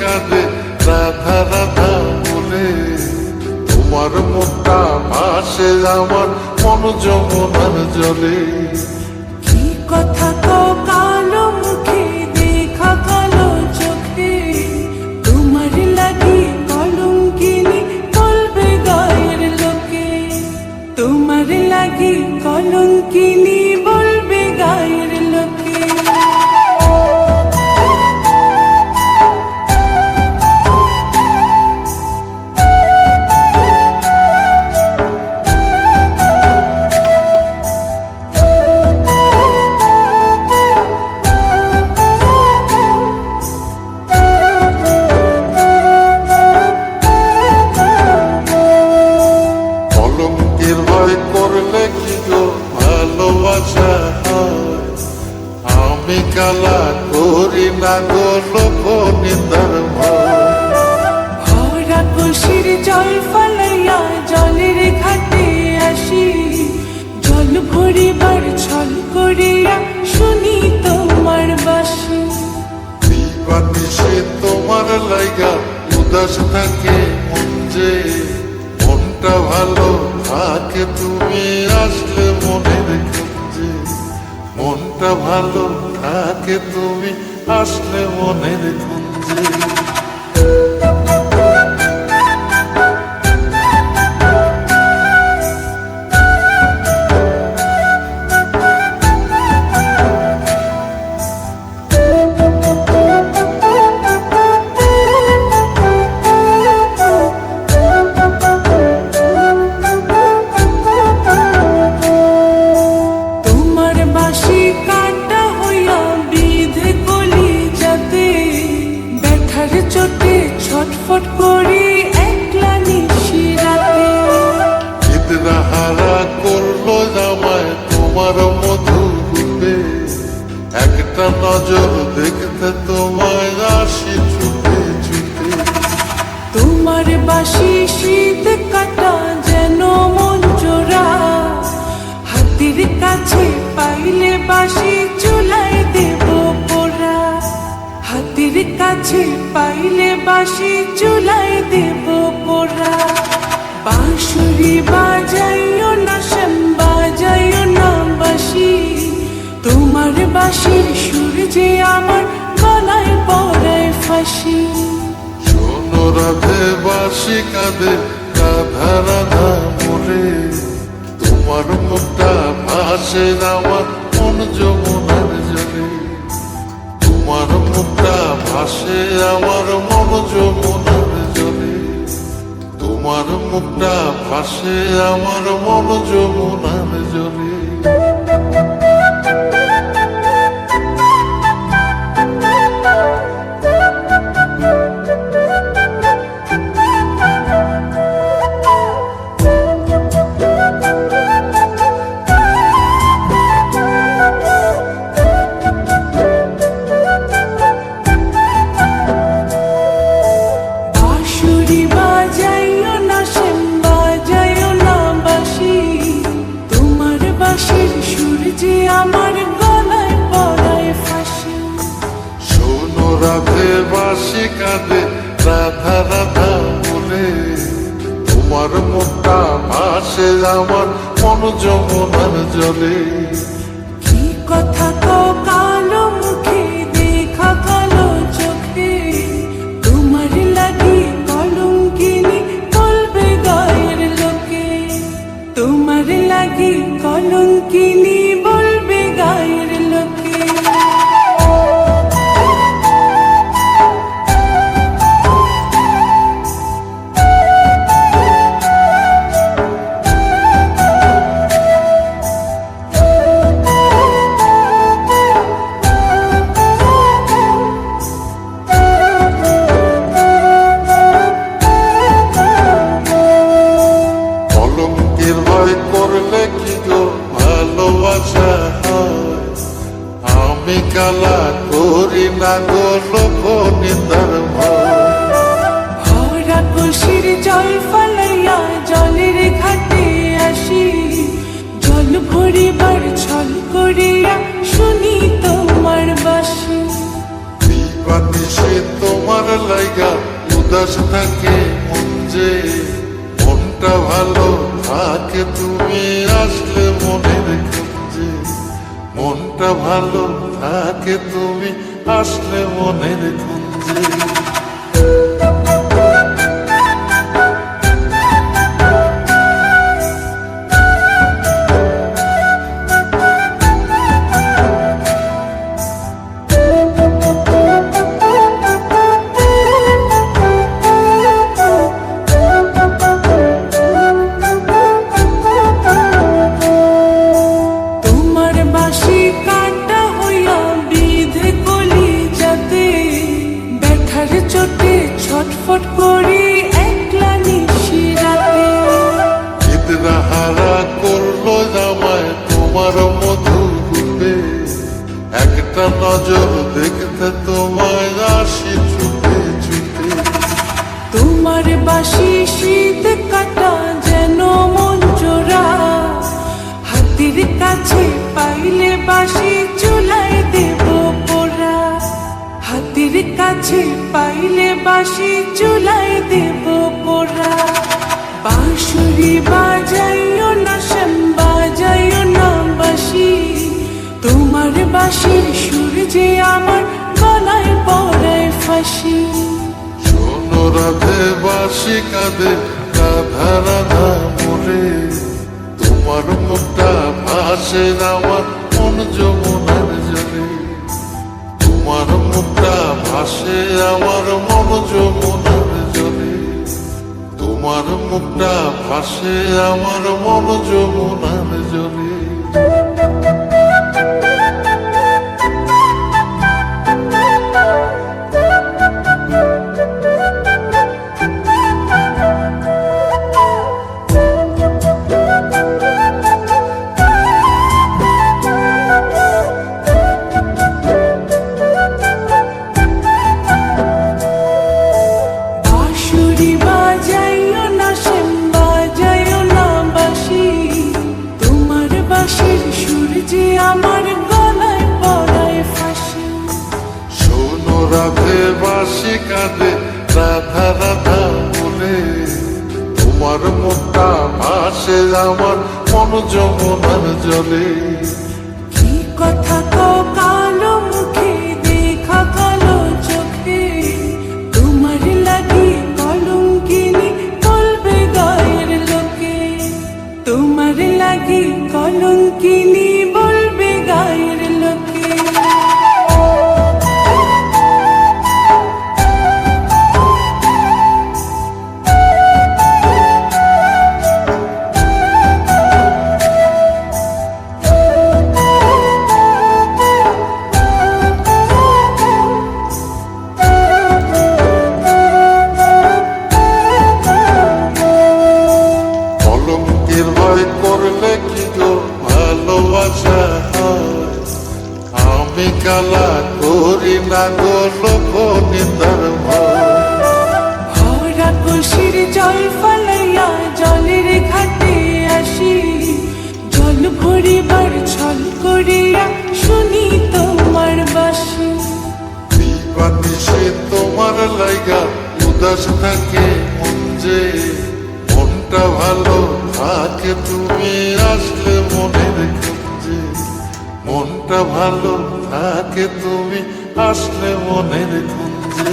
কাঁদে রাধা রাধা বলে। তোমার মুখটা ভাসে আমার মন যমুনার জলে। কি কথা কও কালো মুখে, দেখা কালো চোখে, তোমার লাগি কলঙ্কিনী বলবে গায়ের লোকে। তোমার লাগি কলঙ্কিনী বলবে গায়ের লোকে। কলঙ্কের ভয় করলে কি গো ভালোবাসা হয়? আমি কালা করি না গো লোক নিন্দার ভয়। ভরা কলসির জল ফলাইয়া জলের ঘাটে আসি, জল ভরিবার ছল করিয়া শুনি তোমার বাঁশি। দিবানিশে তোমার লাইগা উদাস থাকে মন যে। মনটা ভালো থাকে তুমি আসলে মনের খুঁজে। মনটা ভালো থাকে তুমি আসলে মনের খুঁজে। তোমার বাঁশি কাটা হইয়া বিধে কলি যাতে, ব্যথার চোটে ছটফট করি একলা নিশি রাতে। চিত্রা হারা করলো জামায় তোমার মধুর রূপে। একটা নজর দেখতে তোমায় আসি ছুটে ছুটে। তোমার বাঁশি শীত কাটা যেন মন জোড়া, হাতের কাছে পাইলে বাঁশি চুলায় দেব পোড়া। হাতের কাছে পাইলে বাঁশি চুলায় দেব পোড়া। বাঁশুরি বাজাইও না শ্যাম, বাজাইও না বাঁশি, তোমার বাঁশির সুর যে আমার গলায় পড়ায় ফাঁসি। শোনো রাধে বাঁশি কাঁদে রাধা রাধা বলে। তোমার মুখটা ভাসে আমার মন যমুনার জলে। তোমার মুখটা ভাসে আমার মন যমুনার জলে। তোমার মুখটা ভাসে আমার মন যমুনার জলে। বাঁশুরি বাজাইও না শ্যাম, বাজাইও না বাঁশি, তোমার বাঁশির সুর যে আমার গলায় পড়ায় ফাঁসি। শোনো রাধে বাঁশি কাঁদে রাধা রাধা বলে। তোমার মুখটা ভাসে আমার মন যমুনার জলে। কি কথা কও কালো মুখে, দেখা কালো চোখে, তোমার লাগি কলঙ্কিনী বলবে গায়ের লোকে। তোমার লাগি কলঙ্কিনী বলবে গায়ের লোকে। কলঙ্কের ভয় করলে কি গো ভালোবাসা হয়? আমি কালা করি না গো লোক নিন্দার ভয়। ভরা কলসির জল ফলাইয়া জলের ঘাটে আসি, জল ভরিবার ছল করিয়া শুনি তোমার বাঁশি। দিবানিশে তোমার লাইগা লাইগা উদাস থাকে মন যে, মনটা ভালো থাকে তুমি আসলে মনের খুঁজে, মনটা ভালো থাকে তুমি আসলে মনের খুঁজে। তোমার বাঁশি কাটা হইয়া বিধে কলি যাতে, ব্যথার চোটে ছটফট করি একলা নিশিরাতে। চিত্রা হারা করলো জামায় তোমার মধু রূপে, একটা নজর দেখতে তোমায় আসি ছুটে ছুটে। তোমার বাঁশি শীত কাটা যেন মন জোড়া, হাতের কাছে পাইলে বাঁশি চুলায় দেব পোড়া, হাতের কাছে পাইলে বাঁশি চুলায় দেব পোড়া। বাঁশুরি বাজাইও না শ্যাম বাজাইও না বাঁশি, তোমার বাঁশির সুর যে আমার গলায় পড়ায় ফাঁসি। শোনো রাধে বাঁশি কাঁদে রাধা রাধা মোরে, তোমার মুখটা ভাসে আমার মন যমুনার জলে, তোমার মুখটা ভাসে আমার মন যমুনার জলে, তোমার মুখটা ভাসে আমার মন যমুনার জলে। বাঁশুরি বাজাইও না শ্যাম বাজাইও না বাঁশি, তোমার বাঁশির সুর যে আমার গলায় পড়ায় ফাঁসি। শোনো রাধে বাঁশি কাঁদে রাধা রাধা বলে, তোমার মুখটা ভাসে আমার মন যমুনার জলে। কি কথা কও কালো মুখে দেখা কালো চোখে, তোমার লাগি কলঙ্কিনী বলবে গায়ের লোকে, তোমার লাগি কলঙ্কিনী বলবে গায়ের লোকে। কলঙ্কের ভয় করলে কি গো ভালোবাসা হয়, আমি কালা করি না গো লোক নিন্দার ভয়। ভরা কলসির জল ফালাইয়া জলের ঘাটে আসি, জল ভরিবার ছল করিয়া শুনি তোমার বাঁশি। দিবানিশে তোমার লাইগা উদাস থাকে মন যে, মনটা ভালো থাকে তুমি আসলে মনের খুঁজে, মনটা ভালো থাকে তুমি আসলে মনের খুঁজে।